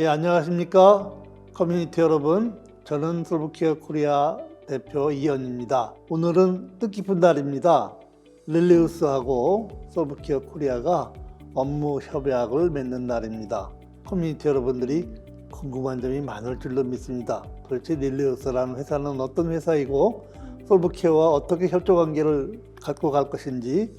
예, 안녕하십니까 커뮤니티 여러분. 저는 솔브케어 코리아 대표 이현입니다. 오늘은 뜻깊은 날입니다. 릴리우스하고 솔브케어 코리아가 업무 협약을 맺는 날입니다. 커뮤니티 여러분들이 궁금한 점이 많을 줄로 믿습니다. 도대체 릴리우스라는 회사는 어떤 회사이고 솔브케어와 어떻게 협조 관계를 갖고 갈 것인지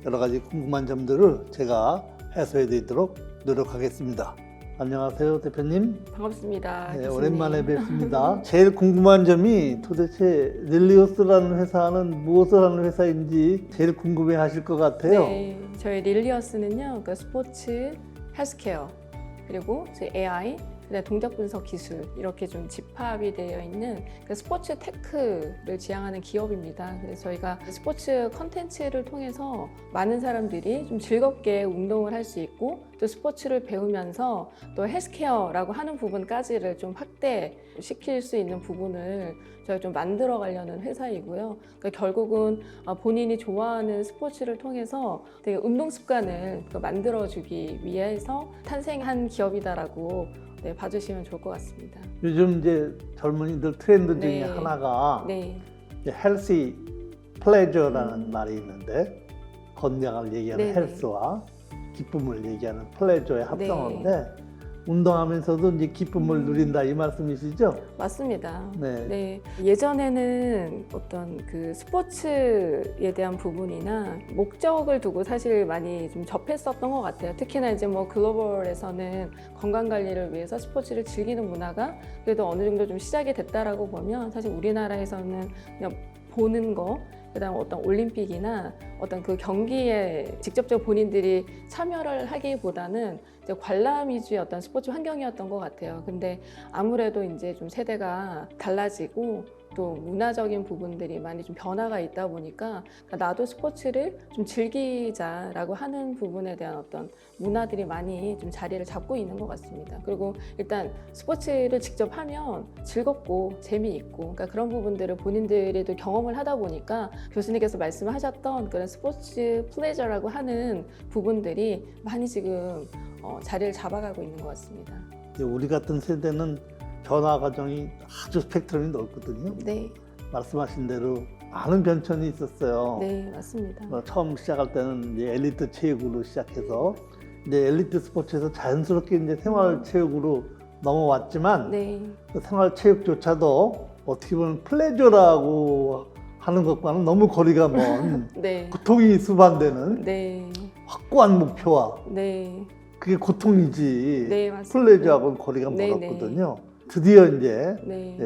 여러 가지 궁금한 점들을 제가 해소해 드리도록 노력하겠습니다. 안녕하세요, 대표님. 반갑습니다. 네, 교수님. 오랜만에 뵙습니다. 제일 궁금한 점이 도대체 릴리우스라는 회사는 무엇을 하는 회사인지 제일 궁금해 하실 것 같아요. 네, 저희 릴리어스는요, 그 스포츠, 헬스케어, 그리고 저희 AI, 그다음에 동작 분석 기술 이렇게 좀 집합이 되어 있는 그 스포츠 테크를 지향하는 기업입니다. 그래서 저희가 스포츠 컨텐츠를 통해서 많은 사람들이 좀 즐겁게 운동을 할 수 있고 또 스포츠를 배우면서 또 헬스케어라고 하는 부분까지를 좀 확대시킬 수 있는 부분을 저희가 좀 만들어 가려는 회사이고요. 그러니까 결국은 본인이 좋아하는 스포츠를 통해서 되게 운동 습관을 만들어주기 위해서 탄생한 기업이다라고 봐주시면 좋을 것 같습니다. 요즘 이제 젊은이들 트렌드 중에 네. 하나가 네, 헬시 플레저라는 말이 있는데 건강을 얘기하는 네네. 헬스와 기쁨을 얘기하는 플레저의 합성어인데 운동하면서도 이제 기쁨을 누린다 이 말씀이시죠? 맞습니다. 네. 네, 예전에는 어떤 그 스포츠에 대한 부분이나 목적을 두고 사실 많이 좀 접했었던 것 같아요. 특히나 이제 뭐 글로벌에서는 건강 관리를 위해서 스포츠를 즐기는 문화가 그래도 어느 정도 좀 시작이 됐다라고 보면 사실 우리나라에서는 그냥 보는 거, 그다음 어떤 올림픽이나 어떤 그 경기에 직접적으로 본인들이 참여를 하기보다는 이제 관람 위주의 어떤 스포츠 환경이었던 것 같아요. 근데 아무래도 이제 좀 세대가 달라지고 또 문화적인 부분들이 많이 좀 변화가 있다 보니까 나도 스포츠를 좀 즐기자라고 하는 부분에 대한 어떤 문화들이 많이 좀 자리를 잡고 있는 것 같습니다. 그리고 일단 스포츠를 직접 하면 즐겁고 재미있고 그러니까 그런 부분들을 본인들이 또 경험을 하다 보니까 교수님께서 말씀하셨던 그런 스포츠 플레저라고 하는 부분들이 많이 지금 자리를 잡아가고 있는 것 같습니다. 우리 같은 세대는 변화 과정이 아주 스펙트럼이 넓거든요. 네, 말씀하신 대로 많은 변천이 있었어요. 네, 맞습니다. 처음 시작할 때는 이제 엘리트 체육으로 시작해서 이제 엘리트 스포츠에서 자연스럽게 이제 생활 체육으로 넘어왔지만 네, 그 생활 체육조차도 어떻게 보면 플레저라고 하는 것과는 너무 거리가 먼 네, 고통이 수반되는 네, 확고한 목표와 네, 그게 고통이지 네, 맞습니다. 플레저하고는 거리가 네, 멀었거든요. 드디어 이제 네,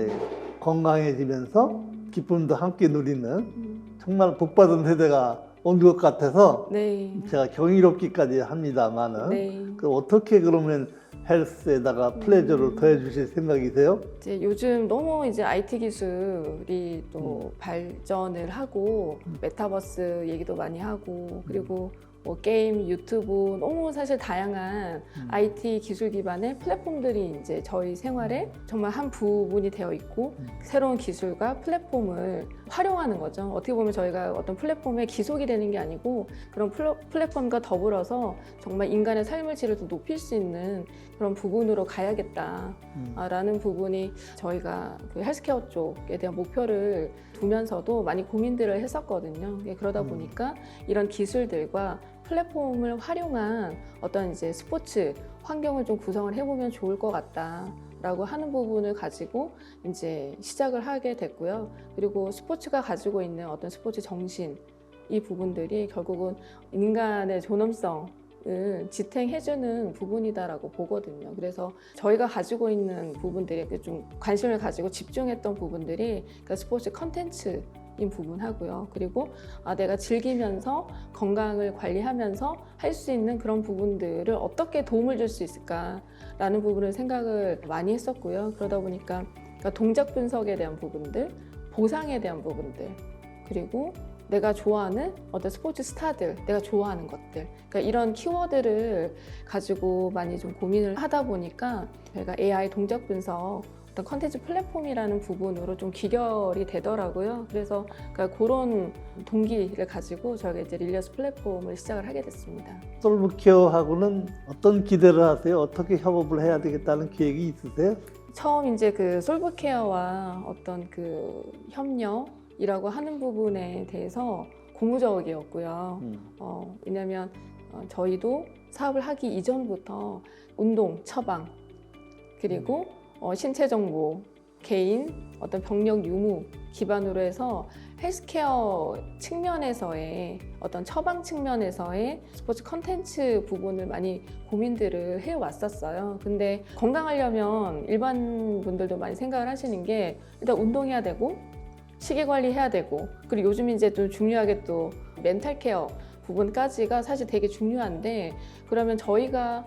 건강해지면서 기쁨도 함께 누리는 정말 복받은 세대가 온 것 같아서 네, 제가 경이롭기까지 합니다만은 네. 어떻게 그러면 헬스에다가 플레저를 더해 주실 생각이세요? 이제 요즘 너무 이제 IT 기술이 또 발전을 하고 메타버스 얘기도 많이 하고 그리고 뭐 게임, 유튜브 너무 사실 다양한 IT 기술 기반의 플랫폼들이 이제 저희 생활에 정말 한 부분이 되어 있고 새로운 기술과 플랫폼을 활용하는 거죠. 어떻게 보면 저희가 어떤 플랫폼에 기속이 되는 게 아니고 그런 플랫폼과 더불어서 정말 인간의 삶의 질을 더 높일 수 있는 그런 부분으로 가야겠다라는 부분이 저희가 그 헬스케어 쪽에 대한 목표를 두면서도 많이 고민들을 했었거든요. 그러다 보니까 이런 기술들과 플랫폼을 활용한 어떤 이제 스포츠 환경을 좀 구성을 해보면 좋을 것 같다라고 하는 부분을 가지고 이제 시작을 하게 됐고요. 그리고 스포츠가 가지고 있는 어떤 스포츠 정신 이 부분들이 결국은 인간의 존엄성을 지탱해주는 부분이다라고 보거든요. 그래서 저희가 가지고 있는 부분들이 좀 관심을 가지고 집중했던 부분들이 그러니까 스포츠 컨텐츠 인 부분하고요. 그리고 내가 즐기면서 건강을 관리하면서 할 수 있는 그런 부분들을 어떻게 도움을 줄 수 있을까라는 부분을 생각을 많이 했었고요. 그러다 보니까 그러니까 동작 분석에 대한 부분들, 보상에 대한 부분들, 그리고 내가 좋아하는 어떤 스포츠 스타들, 내가 좋아하는 것들 그러니까 이런 키워드를 가지고 많이 좀 고민을 하다 보니까 저희가 AI 동작 분석 어떤 컨텐츠 플랫폼이라는 부분으로 좀 귀결이 되더라고요. 그래서 그러니까 그런 동기를 가지고 저희가 이제 릴리어스 플랫폼을 시작을 하게 됐습니다. 솔브케어하고는 어떤 기대를 하세요? 어떻게 협업을 해야 되겠다는 계획이 있으세요? 처음 이제 그 솔브케어와 어떤 그 협력이라고 하는 부분에 대해서 고무적이었고요. 왜냐하면 저희도 사업을 하기 이전부터 운동, 처방, 그리고 신체 정보, 개인, 어떤 병력 유무 기반으로 해서 헬스케어 측면에서의 어떤 처방 측면에서의 스포츠 컨텐츠 부분을 많이 고민들을 해왔었어요. 근데 건강하려면 일반 분들도 많이 생각을 하시는 게 일단 운동해야 되고 식이 관리해야 되고 그리고 요즘 이제 좀 중요하게 또 멘탈 케어 부분까지가 사실 되게 중요한데 그러면 저희가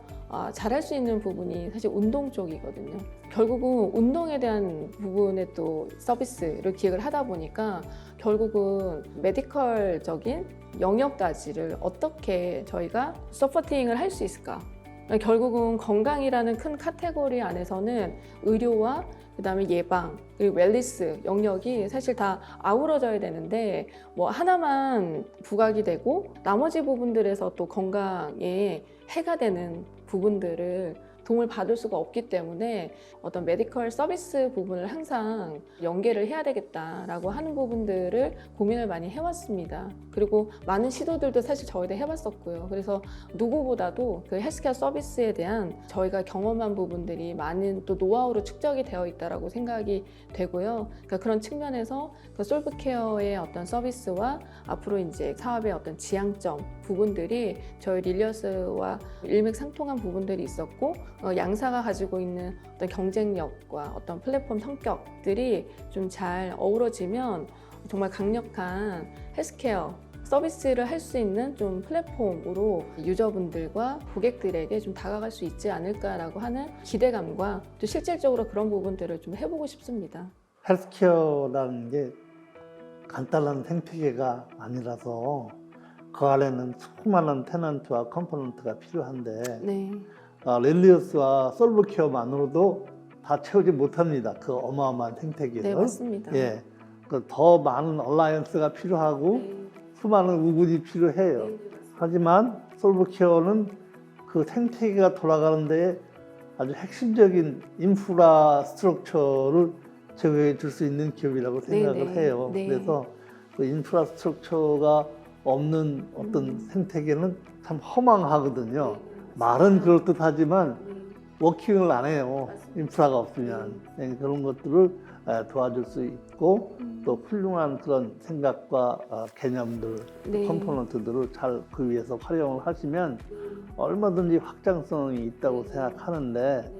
잘할 수 있는 부분이 사실 운동 쪽이거든요. 결국은 운동에 대한 부분에 또 서비스를 기획을 하다 보니까 결국은 메디컬적인 영역까지를 어떻게 저희가 서포팅을 할 수 있을까? 결국은 건강이라는 큰 카테고리 안에서는 의료와 그다음에 예방 그리고 웰니스 영역이 사실 다 아우러져야 되는데 뭐 하나만 부각이 되고 나머지 부분들에서 또 건강에 해가 되는 부분들을 도움을 받을 수가 없기 때문에 어떤 메디컬 서비스 부분을 항상 연계를 해야 되겠다라고 하는 부분들을 고민을 많이 해왔습니다. 그리고 많은 시도들도 사실 저희도 해봤었고요. 그래서 누구보다도 그 헬스케어 서비스에 대한 저희가 경험한 부분들이 많은 또 노하우로 축적이 되어 있다라고 생각이 되고요. 그러니까 그런 측면에서 그 솔브케어의 어떤 서비스와 앞으로 이제 사업의 어떤 지향점 부분들이 저희 릴리어스와 일맥상통한 부분들이 있었고 양사가 가지고 있는 어떤 경쟁력과 어떤 플랫폼 성격들이 좀 잘 어우러지면 정말 강력한 헬스케어 서비스를 할 수 있는 좀 플랫폼으로 유저분들과 고객들에게 좀 다가갈 수 있지 않을까라고 하는 기대감과 또 실질적으로 그런 부분들을 좀 해보고 싶습니다. 헬스케어라는 게 간단한 생태계가 아니라서 그 안에는 수많은 테넌트와 컴포넌트가 필요한데 네, 릴리어스와 솔브케어만으로도 다 채우지 못합니다. 그 어마어마한 생태계를. 네 맞습니다. 예, 더 많은 얼라이언스가 필요하고 네. 수많은 우군이 필요해요. 하지만 솔브케어는 그 생태계가 돌아가는 데에 아주 핵심적인 인프라 스트럭처를 제공해 줄 수 있는 기업이라고 생각을 네. 해요. 네. 그래서 그 인프라 스트럭처가 없는 어떤 생태계는 참 허망하거든요. 말은 그럴듯하지만 워킹을 안 해요. 인프라가 없으면. 그런 것들을 도와줄 수 있고 또 훌륭한 그런 생각과 개념들, 네. 컴포넌트들을 잘 그 위해서 활용을 하시면 얼마든지 확장성이 있다고 생각하는데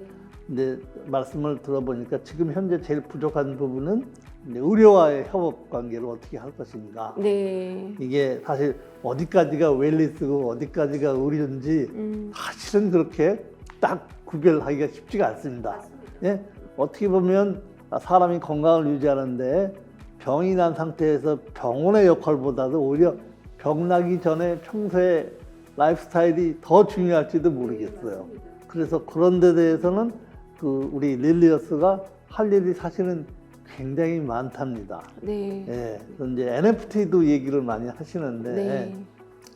이제 말씀을 들어보니까 지금 현재 제일 부족한 부분은 이제 의료와의 협업 관계를 어떻게 할 것인가. 네. 이게 사실 어디까지가 웰니스고 어디까지가 의료인지 사실은 그렇게 딱 구별하기가 쉽지가 않습니다. 예? 어떻게 보면 사람이 건강을 유지하는데 병이 난 상태에서 병원의 역할보다도 오히려 병 나기 전에 평소에 라이프스타일이 더 중요할지도 모르겠어요. 그래서 그런 데 대해서는 그 우리 릴리어스가 할 일이 사실은 굉장히 많답니다. 네. 예, 그래서 이제 NFT도 얘기를 많이 하시는데 네.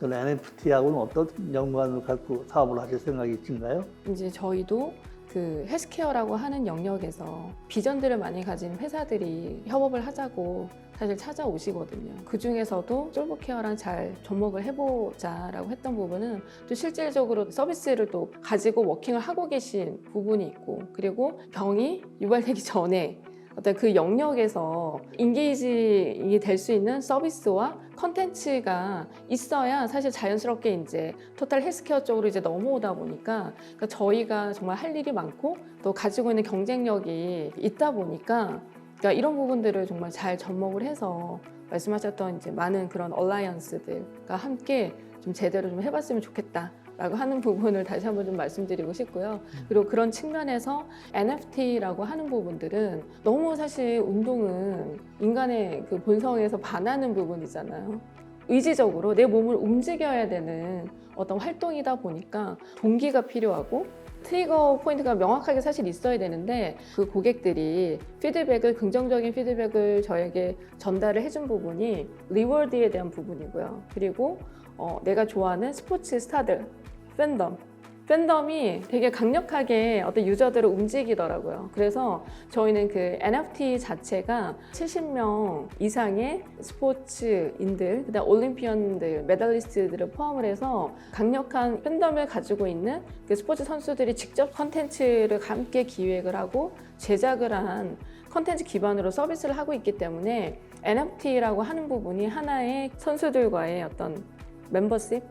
그 NFT하고는 어떤 연관을 갖고 사업을 하실 생각이 있으신가요? 이제 저희도 그 헬스케어라고 하는 영역에서 비전들을 많이 가진 회사들이 협업을 하자고 사실 찾아오시거든요. 그 중에서도 솔브케어랑 잘 접목을 해보자라고 했던 부분은 또 실질적으로 서비스를 또 가지고 워킹을 하고 계신 부분이 있고 그리고 병이 유발되기 전에 어떤 그 영역에서 인게이징이 될 수 있는 서비스와 컨텐츠가 있어야 사실 자연스럽게 이제 토탈 헬스케어 쪽으로 이제 넘어오다 보니까 그러니까 저희가 정말 할 일이 많고 또 가지고 있는 경쟁력이 있다 보니까 그러니까 이런 부분들을 정말 잘 접목을 해서 말씀하셨던 이제 많은 그런 얼라이언스들과 함께 좀 제대로 좀 해봤으면 좋겠다. 라고 하는 부분을 다시 한번 좀 말씀드리고 싶고요. 그리고 그런 측면에서 NFT라고 하는 부분들은 너무 사실 운동은 인간의 그 본성에서 반하는 부분이잖아요. 의지적으로 내 몸을 움직여야 되는 어떤 활동이다 보니까 동기가 필요하고 트리거 포인트가 명확하게 사실 있어야 되는데 그 고객들이 긍정적인 피드백을 저에게 전달을 해준 부분이 리워드에 대한 부분이고요. 그리고 내가 좋아하는 스포츠 스타들, 팬덤이 되게 강력하게 어떤 유저들을 움직이더라고요. 그래서 저희는 그 NFT 자체가 70명 이상의 스포츠인들, 그다음 올림피언들, 메달리스트들을 포함을 해서 강력한 팬덤을 가지고 있는 그 스포츠 선수들이 직접 컨텐츠를 함께 기획을 하고 제작을 한 컨텐츠 기반으로 서비스를 하고 있기 때문에 NFT라고 하는 부분이 하나의 선수들과의 어떤 멤버십,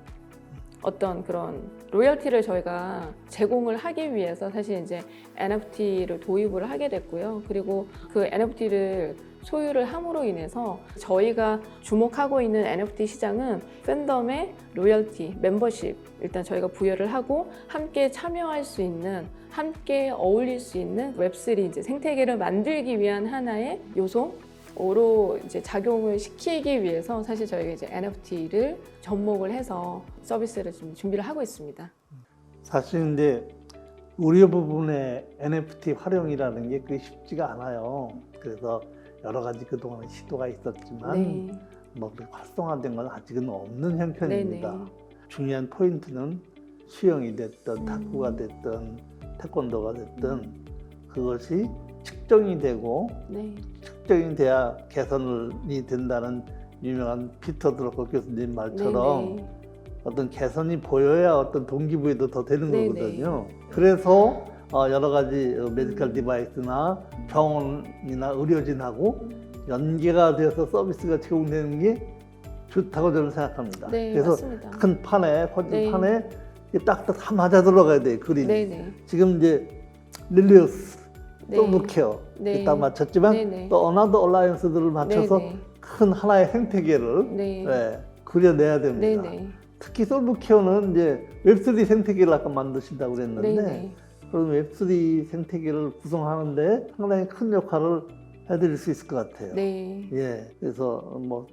어떤 그런 로열티를 저희가 제공을 하기 위해서 사실 이제 NFT를 도입을 하게 됐고요. 그리고 그 NFT를 소유를 함으로 인해서 저희가 주목하고 있는 NFT 시장은 팬덤의 로열티, 멤버십 일단 저희가 부여를 하고 함께 참여할 수 있는, 함께 어울릴 수 있는 웹3 이제 생태계를 만들기 위한 하나의 요소로 이제 작용을 시키기 위해서 사실 저희가 이제 NFT를 접목을 해서 서비스를 좀 준비를 하고 있습니다. 사실 근데 의료 부분의 NFT 활용이라는 게 그게 쉽지가 않아요. 그래서 여러 가지 그동안 시도가 있었지만 네. 뭐 그렇게 활성화된 건 아직은 없는 형편입니다. 네네. 중요한 포인트는 수영이 됐든 탁구가 됐든 태권도가 됐든 그것이 측정이 되고 네. 측정이 돼야 개선이 된다는 유명한 피터 드러커 교수님 말처럼 네네. 어떤 개선이 보여야 어떤 동기부여도 더 되는 네네. 거거든요. 그래서 여러 가지 메디컬 디바이스나 병원이나 의료진하고 연계가 되어서 서비스가 제공되는 게 좋다고 저는 생각합니다. 네, 그래서 맞습니다. 큰 판에, 퍼즐판에 네. 딱딱 다 맞아 들어가야 돼요, 그림이. 네네. 지금 이제 릴리우스, 네. 솔브케어 네. 딱 맞췄지만 네네. 또 어나더 얼라이언스들을 맞춰서 네네. 큰 하나의 생태계를 네. 네, 그려내야 됩니다. 네네. 특히 솔브케어는 이제 웹3 생태계를 아까 만드신다고 그랬는데 네네. 그런 웹3 생태계를 구성하는데 상당히 큰 역할을 해드릴 수 있을 것 같아요. 네. 예, 그래서 뭐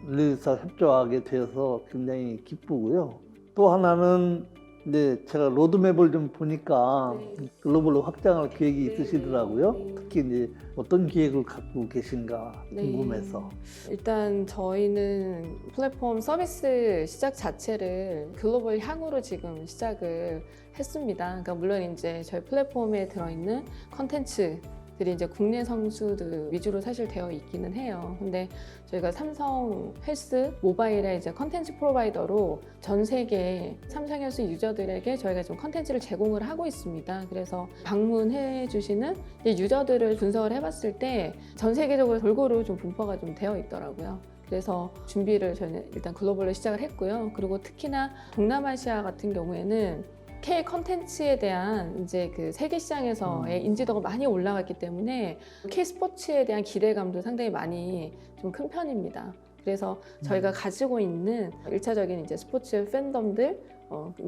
릴리우스와 협조하게 되어서 굉장히 기쁘고요. 또 하나는 이제 제가 로드맵을 좀 보니까 네. 글로벌로 확장할 계획이 네. 있으시더라고요. 네. 특히 이제 어떤 계획을 갖고 계신가 네. 궁금해서. 일단 저희는 플랫폼 서비스 시작 자체를 글로벌 향으로 지금 시작을 했습니다. 그러니까 물론 이제 저희 플랫폼에 들어있는 컨텐츠들이 이제 국내 선수들 위주로 사실 되어 있기는 해요. 근데 저희가 삼성 헬스 모바일의 이제 컨텐츠 프로바이더로 전 세계 삼성 헬스 유저들에게 저희가 좀 컨텐츠를 제공을 하고 있습니다. 그래서 방문해 주시는 유저들을 분석을 해봤을 때 전 세계적으로 골고루 좀 분포가 좀 되어 있더라고요. 그래서 준비를 저희는 일단 글로벌로 시작을 했고요. 그리고 특히나 동남아시아 같은 경우에는 K 컨텐츠에 대한 이제 그 세계 시장에서의 인지도가 많이 올라갔기 때문에 K 스포츠에 대한 기대감도 상당히 많이 좀 큰 편입니다. 그래서 저희가 가지고 있는 1차적인 이제 스포츠 팬덤들,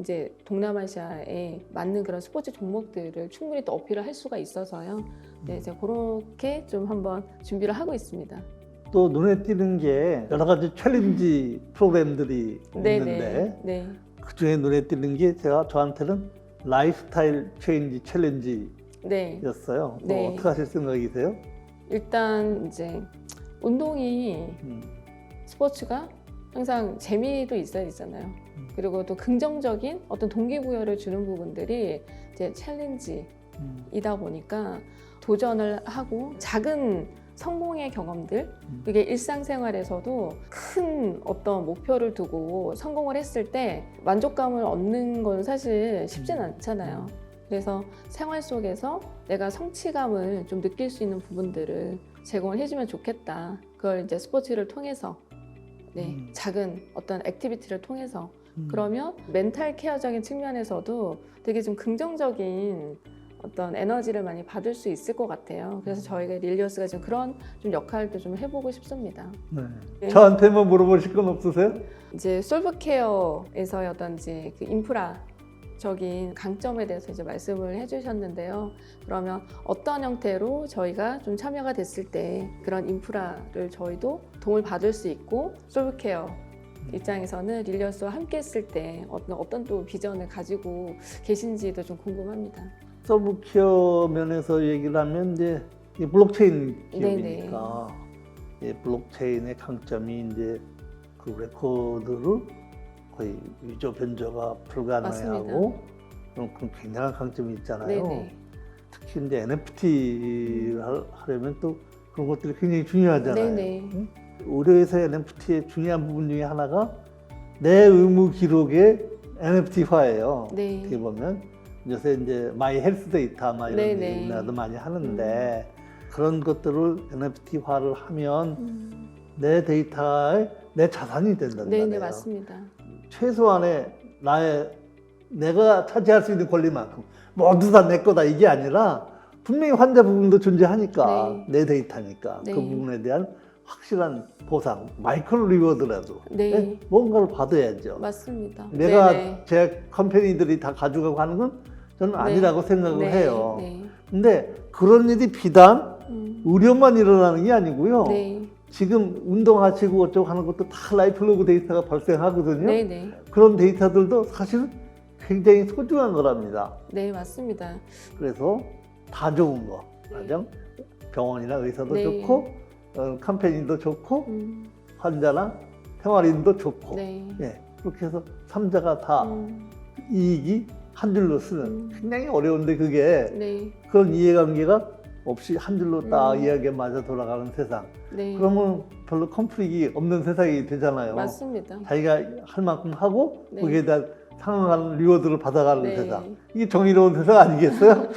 이제 동남아시아에 맞는 그런 스포츠 종목들을 충분히 또 어필을 할 수가 있어서요. 네, 이제 그렇게 좀 한번 준비를 하고 있습니다. 또 눈에 띄는 게 여러 가지 챌린지 프로그램들이 있는데 네. 그 중에 눈에 띄는 게 저한테는 라이프스타일 체인지 챌린지였어요. 네. 뭐 어떻게 하실 생각이세요? 일단 이제 운동이 스포츠가 항상 재미도 있어야 되잖아요. 그리고 또 긍정적인 어떤 동기부여를 주는 부분들이 이제 챌린지이다 보니까 도전을 하고 작은 성공의 경험들, 이게 일상생활에서도 큰 어떤 목표를 두고 성공을 했을 때 만족감을 얻는 건 사실 쉽진 않잖아요. 그래서 생활 속에서 내가 성취감을 좀 느낄 수 있는 부분들을 제공을 해주면 좋겠다. 그걸 이제 스포츠를 통해서, 네, 작은 어떤 액티비티를 통해서 그러면 멘탈 케어적인 측면에서도 되게 좀 긍정적인 어떤 에너지를 많이 받을 수 있을 것 같아요. 그래서 저희가 릴리우스가 지금 그런 좀 역할도 좀 해보고 싶습니다. 네. 네. 저한테 뭐 물어보실 건 없으세요? 이제 솔브케어에서의 어떤 이제 그 인프라적인 강점에 대해서 이제 말씀을 해주셨는데요. 그러면 어떤 형태로 저희가 좀 참여가 됐을 때 그런 인프라를 저희도 도움을 받을 수 있고 솔브케어 입장에서는 릴리어스와 함께 했을 때 어떤 또 비전을 가지고 계신지도 좀 궁금합니다. 솔브케어 면에서 얘기를 하면 이제 이 블록체인 네네. 기업이니까 이 블록체인의 강점이 이제 그 레코드를 거의 위조 변조가 불가능하고 그런 굉장한 강점이 있잖아요. 네네. 특히 이제 NFT를 하려면 또 그런 것들이 굉장히 중요하잖아요. 네네. 응? 의료에서 NFT의 중요한 부분 중에 하나가 내 의무 기록의 NFT화예요. 네. 어떻게 보면 요새 이제 마이 헬스 데이터 막 이런 네네. 게 우리나라도 많이 하는데 그런 것들을 NFT화를 하면 내 데이터의 내 자산이 된다는 네네, 거예요. 맞습니다. 최소한의 내가 차지할 수 있는 권리만큼 모두 다 내 거다 이게 아니라 분명히 환자 부분도 존재하니까 내 데이터니까 네. 그 부분에 대한 확실한 보상, 마이크로 리워드라도 네. 네? 뭔가를 받아야죠. 맞습니다. 내가 네네. 제 컴퍼니들이 다 가져가고 하는 건 저는 아니라고 생각을 네. 해요. 네. 근데 그런 일이 비단 의료만 일어나는 게 아니고요. 네. 지금 운동하시고 어쩌고 하는 것도 다 라이프로그 데이터가 발생하거든요. 네네. 그런 데이터들도 사실 굉장히 소중한 거랍니다. 네, 맞습니다. 그래서 다 좋은 거, 맞죠? 병원이나 의사도 네. 좋고, 컴퍼니도 좋고, 환자나 생활인도 좋고, 네. 예, 그렇게 해서 삼자가 다 이익이 한 줄로 쓰는 굉장히 어려운데 그게 네. 그런 이해관계가 없이 한 줄로 딱 이야기에 맞아 돌아가는 세상. 네. 그러면 별로 컨플릭이 없는 세상이 되잖아요. 맞습니다. 자기가 할 만큼 하고 네. 거기에 대한 상응하는 리워드를 받아가는 네. 세상. 이게 정의로운 세상 아니겠어요?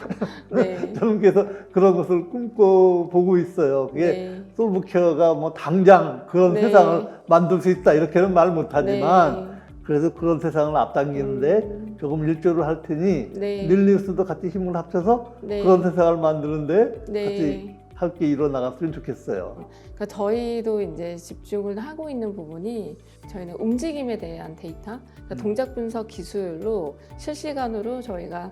네. 저는 그래서 그런 것을 꿈꿔보고 있어요. 그게 네. 솔브케어가 뭐 당장 그런 네. 세상을 만들 수 있다 이렇게는 말 못하지만 네. 그래서 그런 세상을 앞당기는데 조금 일조를 할 테니 네. 릴리우스도 같이 힘을 합쳐서 네. 그런 세상을 만드는데 네. 같이 함께 이뤄나갔으면 좋겠어요. 그러니까 저희도 이제 집중을 하고 있는 부분이 저희는 움직임에 대한 데이터, 그러니까 동작 분석 기술로 실시간으로 저희가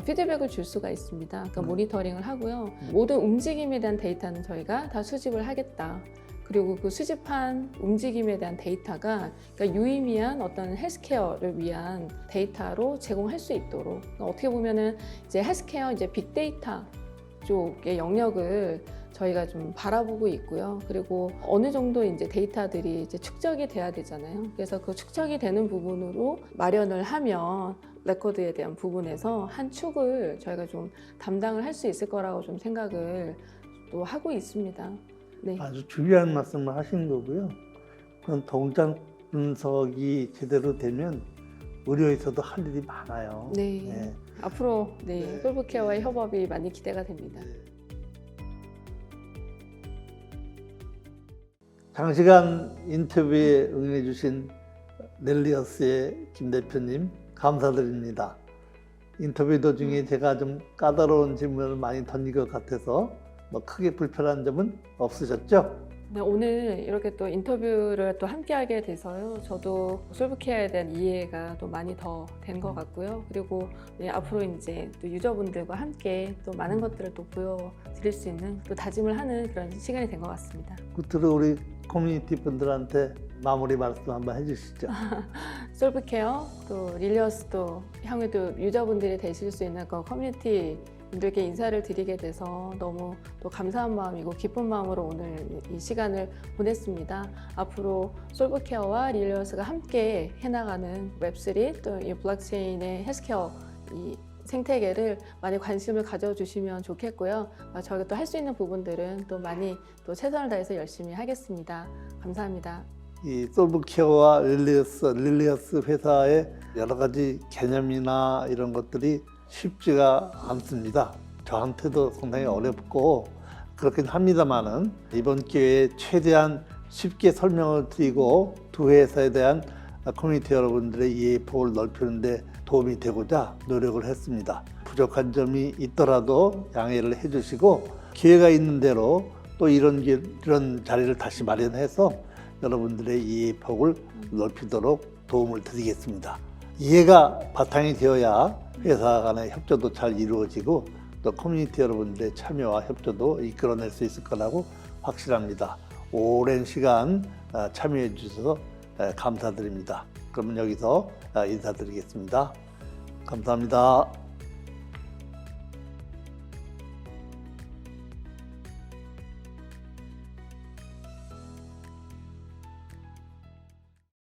피드백을 줄 수가 있습니다. 그러니까 모니터링을 하고요. 모든 움직임에 대한 데이터는 저희가 다 수집을 하겠다. 그리고 그 수집한 움직임에 대한 데이터가 그러니까 유의미한 어떤 헬스케어를 위한 데이터로 제공할 수 있도록 그러니까 어떻게 보면은 이제 헬스케어 이제 빅데이터 쪽의 영역을 저희가 좀 바라보고 있고요. 그리고 어느 정도 이제 데이터들이 이제 축적이 돼야 되잖아요. 그래서 그 축적이 되는 부분으로 마련을 하면 레코드에 대한 부분에서 한 축을 저희가 좀 담당을 할 수 있을 거라고 좀 생각을 또 하고 있습니다. 네. 아주 중요한 말씀을 하신 거고요. 그런 동작 분석이 제대로 되면 의료에서도 할 일이 많아요. 네. 네. 앞으로 네, 네. 솔브케어와의 협업이 많이 기대가 됩니다. 장시간 인터뷰에 응해 주신 릴리어스의 김 대표님 감사드립니다. 인터뷰 도중에 제가 좀 까다로운 질문을 많이 던진 것 같아서 뭐 크게 불편한 점은 없으셨죠? 네, 오늘 이렇게 또 인터뷰를 또 함께하게 돼서요. 저도 솔브케어에 대한 이해가 또 많이 더 된 것 같고요. 그리고 네, 앞으로 이제 또 유저분들과 함께 또 많은 것들을 또 보여드릴 수 있는 또 다짐을 하는 그런 시간이 된 것 같습니다. 끝으로 우리 커뮤니티 분들한테 마무리 말씀 한번 해주시죠. 솔브케어 또 릴리어스도 향후에도 유저분들이 되실 수 있는 그 커뮤니티 분들께 인사를 드리게 돼서 너무 또 감사한 마음이고 기쁜 마음으로 오늘 이 시간을 보냈습니다. 앞으로 솔브케어와 릴리어스가 함께 해나가는 웹3 또 이 블록체인의 헬스케어 이 생태계를 많이 관심을 가져주시면 좋겠고요. 저희가 또 할 수 있는 부분들은 또 많이 또 최선을 다해서 열심히 하겠습니다. 감사합니다. 이 솔브케어와 릴리어스 회사의 여러 가지 개념이나 이런 것들이 쉽지가 않습니다. 저한테도 상당히 어렵고 그렇긴 합니다만은 이번 기회에 최대한 쉽게 설명을 드리고 두 회사에 대한 커뮤니티 여러분들의 이해폭을 넓히는 데 도움이 되고자 노력을 했습니다. 부족한 점이 있더라도 양해를 해주시고 기회가 있는 대로 또 이런 자리를 다시 마련해서 여러분들의 이해폭을 넓히도록 도움을 드리겠습니다. 이해가 바탕이 되어야 회사 간의 협조도 잘 이루어지고 또 커뮤니티 여러분들의 참여와 협조도 이끌어낼 수 있을 거라고 확실합니다. 오랜 시간 참여해 주셔서 감사드립니다. 그러면 여기서 인사드리겠습니다. 감사합니다.